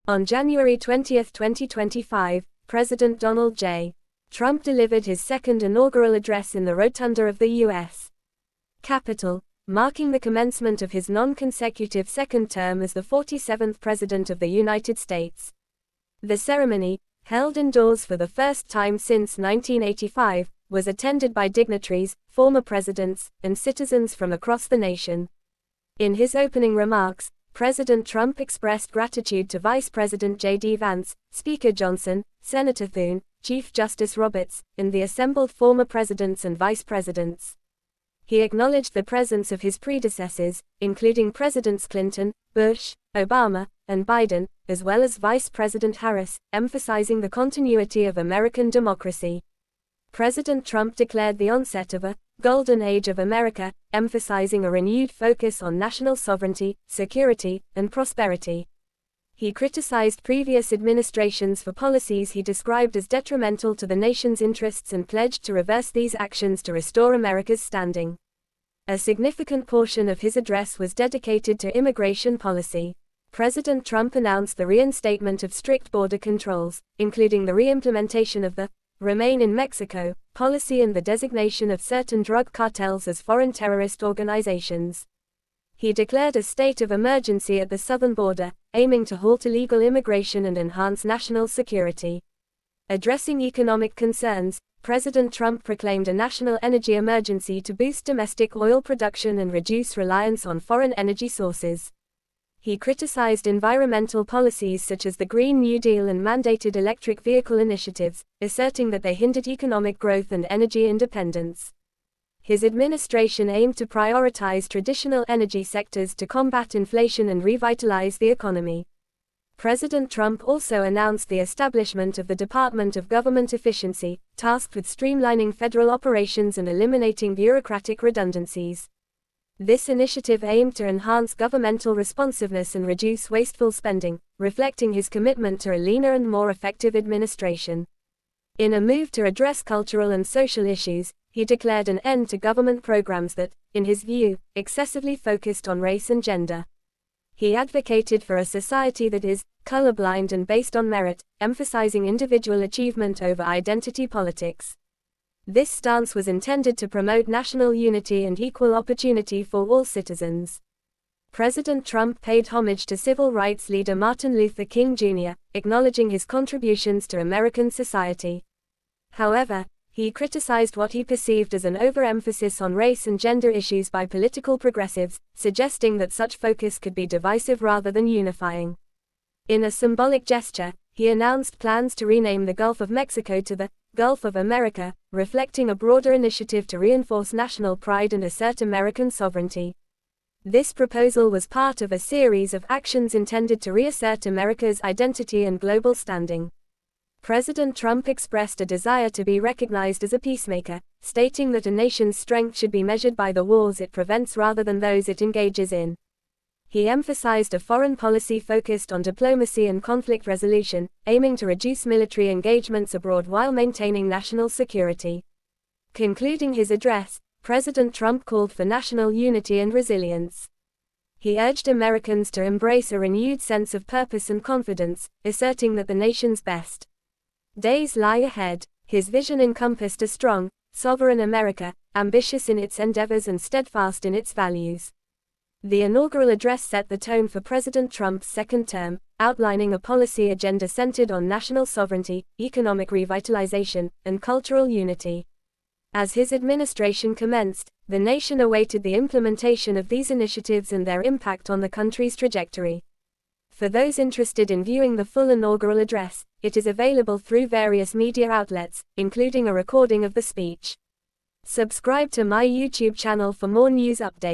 On January 20, 2025, President Donald J. Trump delivered his second inaugural address in the rotunda of the U.S. Capitol, marking the commencement of his non-consecutive second term as the 47th President of the United States. The ceremony, held indoors for the first time since 1985, was attended by dignitaries, former presidents, and citizens from across the nation. In his opening remarks, President Trump expressed gratitude to Vice President J.D. Vance, Speaker Johnson, Senator Thune, Chief Justice Roberts, and the assembled former presidents and vice presidents. He acknowledged the presence of his predecessors, including Presidents Clinton, Bush, Obama, and Biden, as well as Vice President Harris, emphasizing the continuity of American democracy. President Trump declared the onset of a golden age of America, emphasizing a renewed focus on national sovereignty, security, and prosperity. He criticized previous administrations for policies he described as detrimental to the nation's interests and pledged to reverse these actions to restore America's standing. A significant portion of his address was dedicated to immigration policy. President Trump announced the reinstatement of strict border controls, including the re-implementation of the Remain in Mexico policy and the designation of certain drug cartels as foreign terrorist organizations. He declared a state of emergency at the southern border, aiming to halt illegal immigration and enhance national security. Addressing economic concerns, President Trump proclaimed a national energy emergency to boost domestic oil production and reduce reliance on foreign energy sources. He criticized environmental policies such as the Green New Deal and mandated electric vehicle initiatives, asserting that they hindered economic growth and energy independence. His administration aimed to prioritize traditional energy sectors to combat inflation and revitalize the economy. President Trump also announced the establishment of the Department of Government Efficiency, tasked with streamlining federal operations and eliminating bureaucratic redundancies. This initiative aimed to enhance governmental responsiveness and reduce wasteful spending, reflecting his commitment to a leaner and more effective administration. In a move to address cultural and social issues, he declared an end to government programs that, in his view, excessively focused on race and gender. He advocated for a society that is colorblind and based on merit, emphasizing individual achievement over identity politics. This stance was intended to promote national unity and equal opportunity for all citizens. President Trump paid homage to civil rights leader Martin Luther King Jr., acknowledging his contributions to American society. However, he criticized what he perceived as an overemphasis on race and gender issues by political progressives, suggesting that such focus could be divisive rather than unifying. In a symbolic gesture, he announced plans to rename the Gulf of Mexico to the Gulf of America, reflecting a broader initiative to reinforce national pride and assert American sovereignty. This proposal was part of a series of actions intended to reassert America's identity and global standing. President Trump expressed a desire to be recognized as a peacemaker, stating that a nation's strength should be measured by the wars it prevents rather than those it engages in. He emphasized a foreign policy focused on diplomacy and conflict resolution, aiming to reduce military engagements abroad while maintaining national security. Concluding his address, President Trump called for national unity and resilience. He urged Americans to embrace a renewed sense of purpose and confidence, asserting that the nation's best days lie ahead. His vision encompassed a strong, sovereign America, ambitious in its endeavors and steadfast in its values. The inaugural address set the tone for President Trump's second term, outlining a policy agenda centered on national sovereignty, economic revitalization, and cultural unity. As his administration commenced, the nation awaited the implementation of these initiatives and their impact on the country's trajectory. For those interested in viewing the full inaugural address, it is available through various media outlets, including a recording of the speech. Subscribe to my YouTube channel for more news updates.